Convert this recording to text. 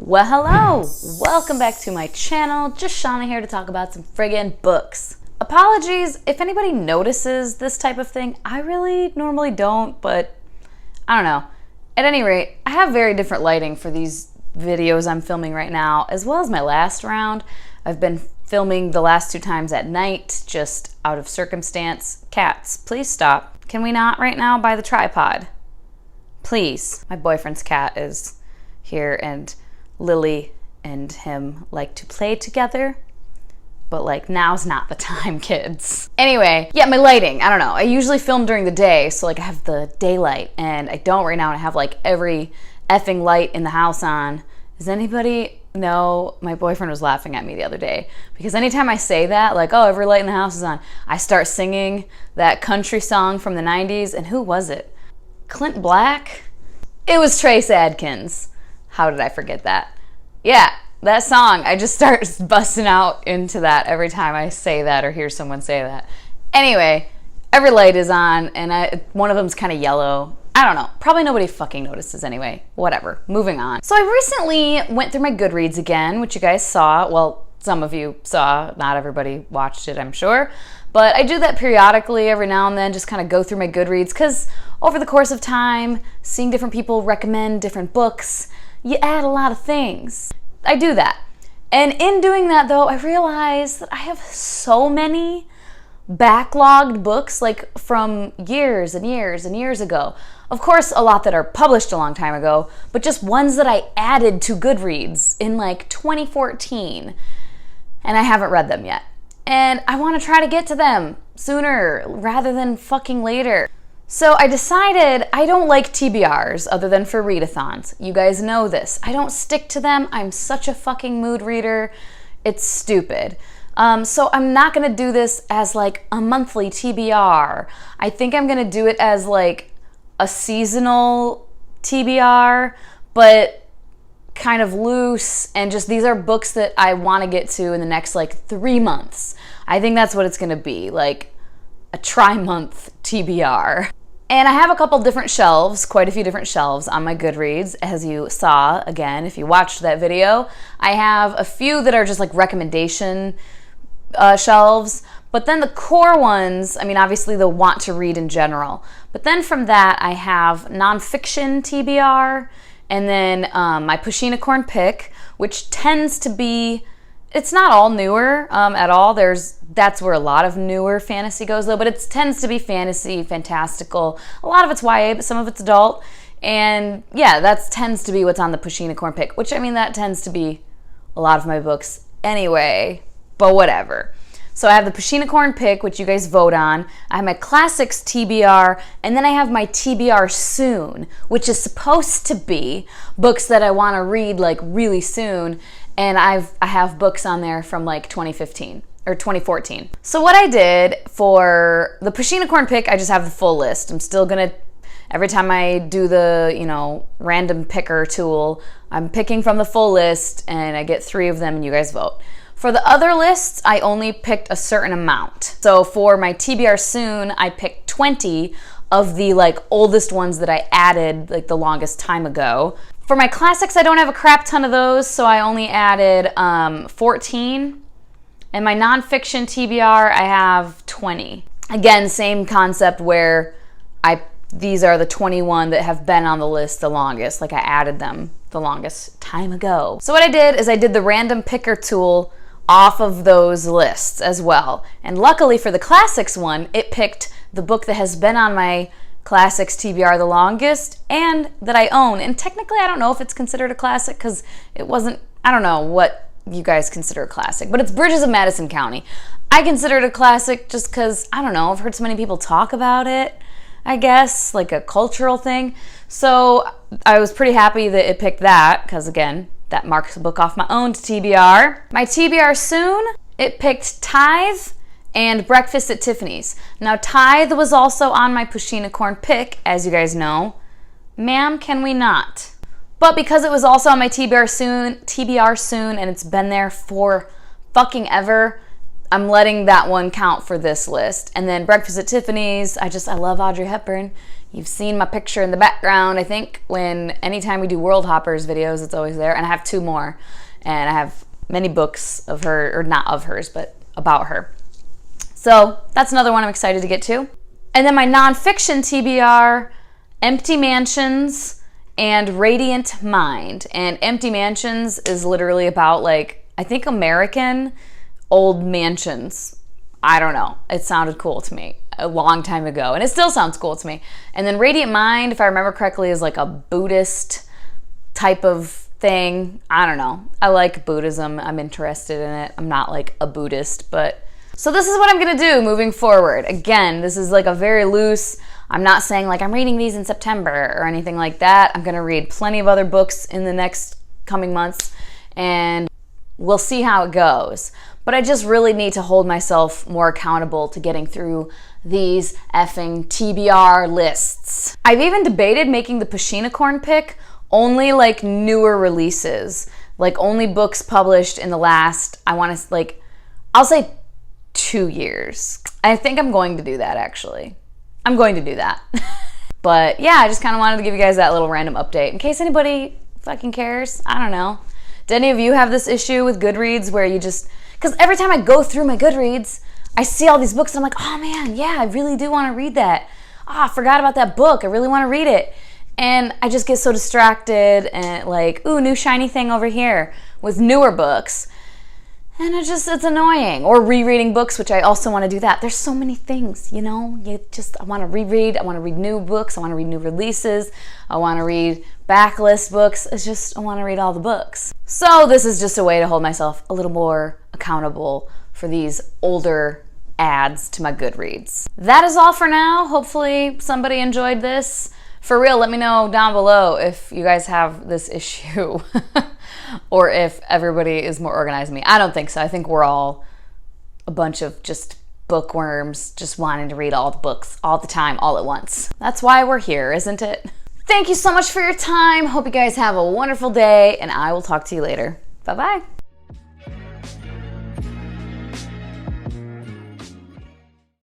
Well, hello! Welcome back to my channel. Just Shauna here to talk about some friggin' books. Apologies if anybody notices this type of thing. I really normally don't, but I don't know. At any rate, I have very different lighting for these videos I'm filming right now, as well as my last round. I've been filming the last 2 times at night, just out of circumstance. Cats, please stop. Can we not right now by the tripod? Please. My boyfriend's cat is here, and Lily and him like to play together, but like now's not the time, kids. Anyway, yeah, my lighting, I don't know. I usually film during the day, so like I have the daylight, and I don't right now, and I have like every effing light in the house on. Does anybody know? My boyfriend was laughing at me the other day because anytime I say that, like, oh, every light in the house is on, I start singing that country song from the 90s, and who was it? Clint Black? It was Trace Adkins. How did I forget that? Yeah, that song. I just start busting out into that every time I say that or hear someone say that. Anyway, every light is on, and one of them's kind of yellow. I don't know. Probably nobody fucking notices anyway. Whatever. Moving on. So I recently went through my Goodreads again, which you guys saw. Well, some of you saw. Not everybody watched it, I'm sure. But I do that periodically every now and then, just kind of go through my Goodreads, because over the course of time, seeing different people recommend different books, you add a lot of things. I do that. And in doing that, though, I realized that I have so many backlogged books, like from years and years and years ago. Of course, a lot that are published a long time ago, but just ones that I added to Goodreads in like 2014, and I haven't read them yet. And I want to try to get to them sooner rather than fucking later. So I decided I don't like TBRs other than for readathons. You guys know this. I don't stick to them. I'm such a fucking mood reader. It's stupid. So I'm not gonna do this as like a monthly TBR. I think I'm gonna do it as like a seasonal TBR, but kind of loose, and just these are books that I want to get to in the next like 3 months. I think that's what it's gonna be, like a tri-month TBR. And I have a couple different shelves, quite a few different shelves on my Goodreads, as you saw, again, if you watched that video. I have a few that are just like recommendation shelves, but then the core ones, I mean, obviously the want to read in general. But then from that, I have nonfiction TBR, and then my Pushina Corn pick, which tends to be, it's not all newer at all. That's where a lot of newer fantasy goes, though, but it tends to be fantasy, fantastical. A lot of it's YA, but some of it's adult. And yeah, that tends to be what's on the Pushina Corn pick, which, I mean, that tends to be a lot of my books anyway, but whatever. So I have the Pushina Corn pick, which you guys vote on. I have my classics TBR, and then I have my TBR soon, which is supposed to be books that I want to read like really soon. And I have books on there from like 2015 or 2014. So what I did for the Pushina Corn pick, I just have the full list. I'm still gonna, every time I do the, random picker tool, I'm picking from the full list, and I get 3 of them, and you guys vote. For the other lists, I only picked a certain amount. So for my TBR soon, I picked 20 of the like oldest ones that I added like the longest time ago. For my classics, I don't have a crap ton of those, so I only added 14. And my nonfiction TBR, I have 20. Again, same concept where these are the 21 that have been on the list the longest, like I added them the longest time ago. So what I did is I did the random picker tool off of those lists as well. And luckily for the classics one, it picked the book that has been on my classics TBR the longest and that I own. And technically, I don't know if it's considered a classic because it wasn't, I don't know what you guys consider a classic, but it's Bridges of Madison County. I consider it a classic just because, I don't know, I've heard so many people talk about it, I guess, like a cultural thing. So I was pretty happy that it picked that because, again, that marks a book off my own TBR. My TBR soon, it picked Tithe and Breakfast at Tiffany's. Now, Tithe was also on my Pushina Corn pick, as you guys know. Ma'am, can we not? But because it was also on my TBR soon, and it's been there for fucking ever, I'm letting that one count for this list. And then Breakfast at Tiffany's, I love Audrey Hepburn. You've seen my picture in the background, I think, anytime we do World Hoppers videos, it's always there. And I have 2 more. And I have many books of her, or not of hers, but about her. So that's another one I'm excited to get to. And then my nonfiction TBR, Empty Mansions and Radiant Mind. And Empty Mansions is literally about, like, I think American old mansions. I don't know. It sounded cool to me a long time ago, and it still sounds cool to me. And then Radiant Mind, if I remember correctly, is like a Buddhist type of thing. I don't know. I like Buddhism. I'm interested in it. I'm not like a Buddhist, but so this is what I'm gonna do moving forward. Again, this is like a very loose, I'm not saying like I'm reading these in September or anything like that. I'm gonna read plenty of other books in the next coming months, and we'll see how it goes. But I just really need to hold myself more accountable to getting through these effing TBR lists. I've even debated making the Pushinacorn pick only like newer releases, like only books published in the last, I'll say 2 years. I think I'm going to do that, actually. I'm going to do that. But yeah, I just kind of wanted to give you guys that little random update in case anybody fucking cares. I don't know. Do any of you have this issue with Goodreads where you just, because every time I go through my Goodreads, I see all these books and I'm like, oh man, yeah, I really do want to read that. I forgot about that book. I really want to read it. And I just get so distracted and like, ooh, new shiny thing over here with newer books. And it's annoying. Or rereading books, which I also want to do that. There's so many things, you know? I want to reread. I want to read new books. I want to read new releases. I want to read Backlist books. I want to read all the books. So this is just a way to hold myself a little more accountable for these older adds to my Goodreads. That is all for now. Hopefully somebody enjoyed this. For real, let me know down below if you guys have this issue or if everybody is more organized than me. I don't think so. I think we're all a bunch of just bookworms just wanting to read all the books all the time, all at once. That's why we're here, isn't it? Thank you so much for your time. Hope you guys have a wonderful day, and I will talk to you later. Bye-bye.